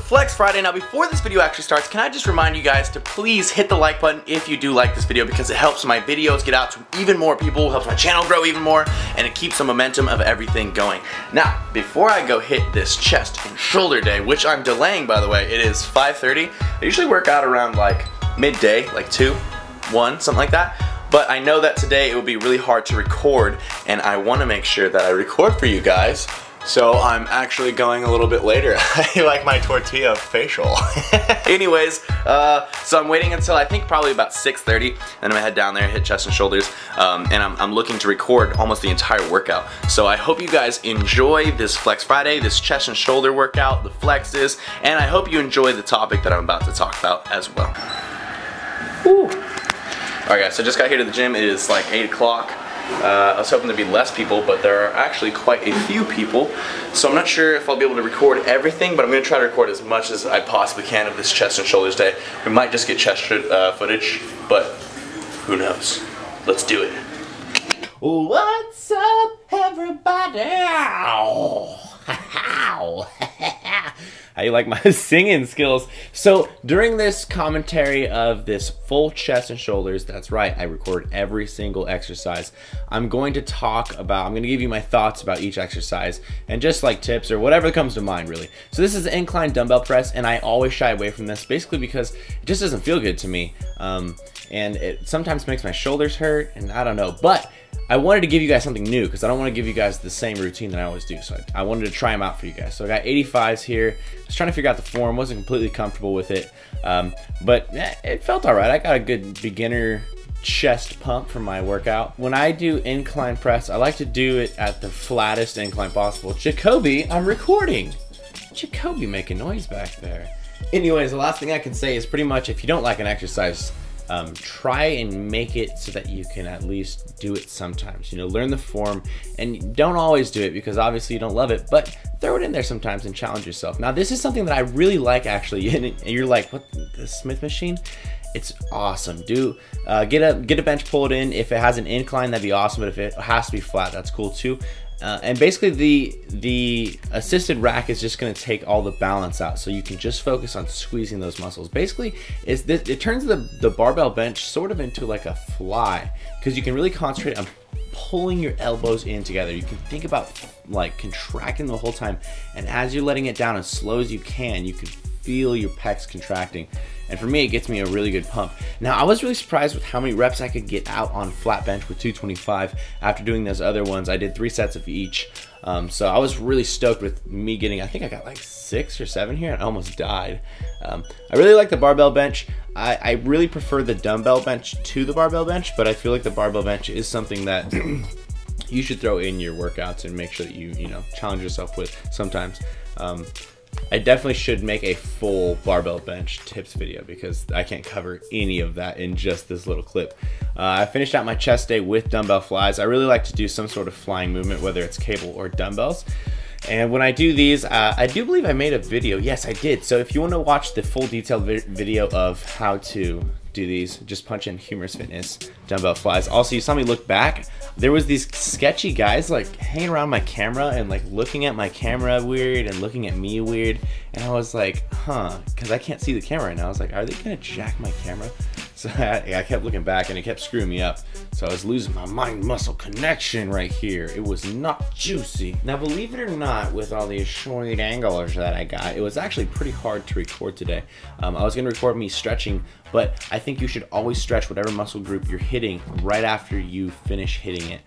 Flex Friday. Now before this video actually starts, can I just remind you guys to please hit the like button if you do like this video, because it helps my videos get out to even more people, helps my channel grow even more, and it keeps the momentum of everything going. Now, before I go hit this chest and shoulder day, which I'm delaying by the way, it is 5:30. I usually work out around like midday, like 2, 1, something like that. But I know that today it will be really hard to record, and I want to make sure that I record for you guys. So I'm actually going a little bit later. I like my tortilla facial. Anyways, so I'm waiting until I think probably about 6:30, and I'm gonna head down there, hit chest and shoulders, and I'm looking to record almost the entire workout. So I hope you guys enjoy this Flex Friday, this chest and shoulder workout, the flexes, and I hope you enjoy the topic that I'm about to talk about as well. Woo. Alright guys, so just got here to the gym. It is like 8 o'clock. I was hoping there'd be less people, but there are actually quite a few people. So I'm not sure if I'll be able to record everything, but I'm going to try to record as much as I possibly can of this chest and shoulders day. We might just get chest footage, but who knows. Let's do it. What's up, everybody? How you like my singing skills? So during this commentary of this full chest and shoulders, that's right, I record every single exercise. I'm going to give you my thoughts about each exercise and just like tips or whatever comes to mind really. So this is an incline dumbbell press, and I always shy away from this basically because it just doesn't feel good to me. And it sometimes makes my shoulders hurt, and I don't know, but I wanted to give you guys something new because I don't want to give you guys the same routine that I always do. So I wanted to try them out for you guys. So I got 85s here. I was trying to figure out the form, wasn't completely comfortable with it, but it felt all right. I got a good beginner chest pump from my workout. When I do incline press, I like to do it at the flattest incline possible. Jacoby, I'm recording. Jacoby making noise back there. Anyways, the last thing I can say is pretty much if you don't like an exercise, try and make it so that you can at least do it sometimes. You know, learn the form, and don't always do it because obviously you don't love it, but throw it in there sometimes and challenge yourself. Now this is something that I really like actually, and you're like, what, the Smith machine? It's awesome. Get a bench, pull it in. If it has an incline, that'd be awesome, but if it has to be flat, that's cool too. And basically the assisted rack is just going to take all the balance out, so you can just focus on squeezing those muscles. Basically, it turns the barbell bench sort of into like a fly, because you can really concentrate on pulling your elbows in together. You can think about like contracting the whole time, and as you're letting it down as slow as you can feel your pecs contracting. And for me, it gets me a really good pump. Now, I was really surprised with how many reps I could get out on flat bench with 225 after doing those other ones. I did 3 sets of each. So I was really stoked with me getting, I think I got like 6 or 7 here, and I almost died. I really like the barbell bench. I really prefer the dumbbell bench to the barbell bench, but I feel like the barbell bench is something that you should throw in your workouts and make sure that you know, challenge yourself with sometimes. I definitely should make a full barbell bench tips video because I can't cover any of that in just this little clip. I finished out my chest day with dumbbell flies. I really like to do some sort of flying movement, whether it's cable or dumbbells. And when I do these, I do believe I made a video. Yes, I did. So if you want to watch the full detailed video of how to do these, just punch in Humorous Fitness dumbbell flies. Also, you saw me look back. There was these sketchy guys like hanging around my camera and like looking at my camera weird and looking at me weird, and I was like, huh, because I can't see the camera right now. I was like, are they gonna jack my camera? So I kept looking back, and it kept screwing me up. So I was losing my mind-muscle connection right here. It was not juicy. Now, believe it or not, with all these short angles that I got, it was actually pretty hard to record today. I was gonna record me stretching, but I think you should always stretch whatever muscle group you're hitting right after you finish hitting it.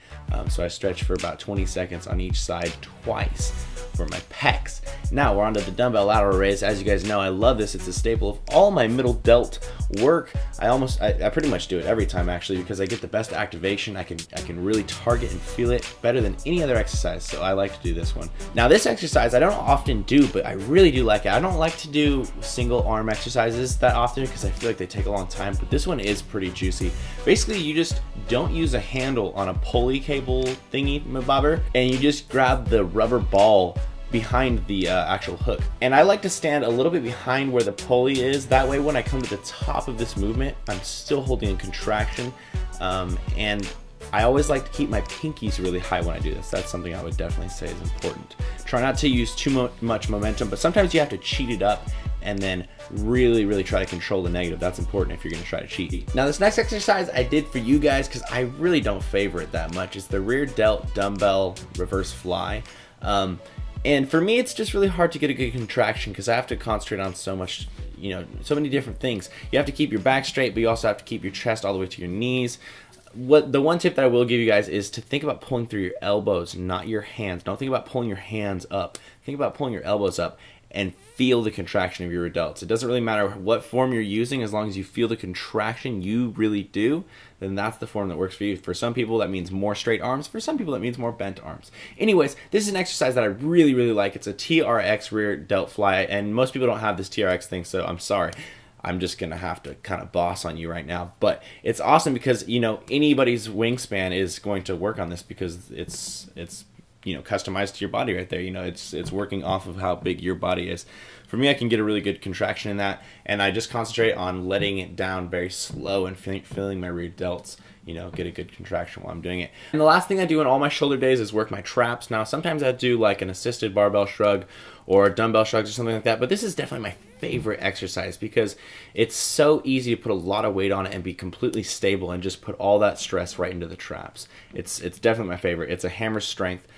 So I stretched for about 20 seconds on each side twice for my pecs. Now we're onto the dumbbell lateral raise. As you guys know, I love this. It's a staple of all my middle delt work. I pretty much do it every time actually, because I get the best activation. I can really target and feel it better than any other exercise. So I like to do this one. Now this exercise I don't often do, but I really do like it. I don't like to do single arm exercises that often because I feel like they take a long time, but this one is pretty juicy. Basically, you just don't use a handle on a pulley cable thingy bobber, and you just grab the rubber ball behind the actual hook. And I like to stand a little bit behind where the pulley is. That way when I come to the top of this movement, I'm still holding a contraction. And I always like to keep my pinkies really high when I do this. That's something I would definitely say is important. Try not to use too much momentum, but sometimes you have to cheat it up and then really try to control the negative. That's important if you're gonna try to cheat. Now this next exercise I did for you guys because I really don't favor it that much. It's the rear delt dumbbell reverse fly. And for me, it's just really hard to get a good contraction because I have to concentrate on so much, you know, so many different things. You have to keep your back straight, but you also have to keep your chest all the way to your knees. The one tip that I will give you guys is to think about pulling through your elbows, not your hands. Don't think about pulling your hands up. Think about pulling your elbows up and feel the contraction of your delts. It doesn't really matter what form you're using, as long as you feel the contraction you really do, then that's the form that works for you. For some people that means more straight arms, for some people that means more bent arms. Anyways, this is an exercise that I really like. It's a TRX rear delt fly, and most people don't have this TRX thing, so I'm sorry. I'm just gonna have to kind of boss on you right now, but it's awesome because, you know, anybody's wingspan is going to work on this because it's you know, customized to your body right there. You know, it's working off of how big your body is. For me, I can get a really good contraction in that, and I just concentrate on letting it down very slow and feeling my rear delts, you know, get a good contraction while I'm doing it. And the last thing I do on all my shoulder days is work my traps. Now, sometimes I do like an assisted barbell shrug or dumbbell shrugs or something like that, but this is definitely my favorite exercise because it's so easy to put a lot of weight on it and be completely stable and just put all that stress right into the traps. It's definitely my favorite. It's a hammer strength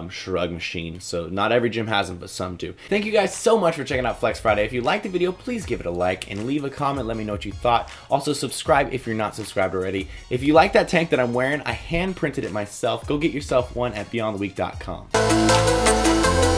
shrug machine, so not every gym has them, but some do. Thank you guys so much for checking out Flex Friday. If you liked the video, please give it a like and leave a comment. Let me know what you thought. Also subscribe if you're not subscribed already. If you like that tank that I'm wearing, I hand printed it myself. Go get yourself one at beyondtheweek.com.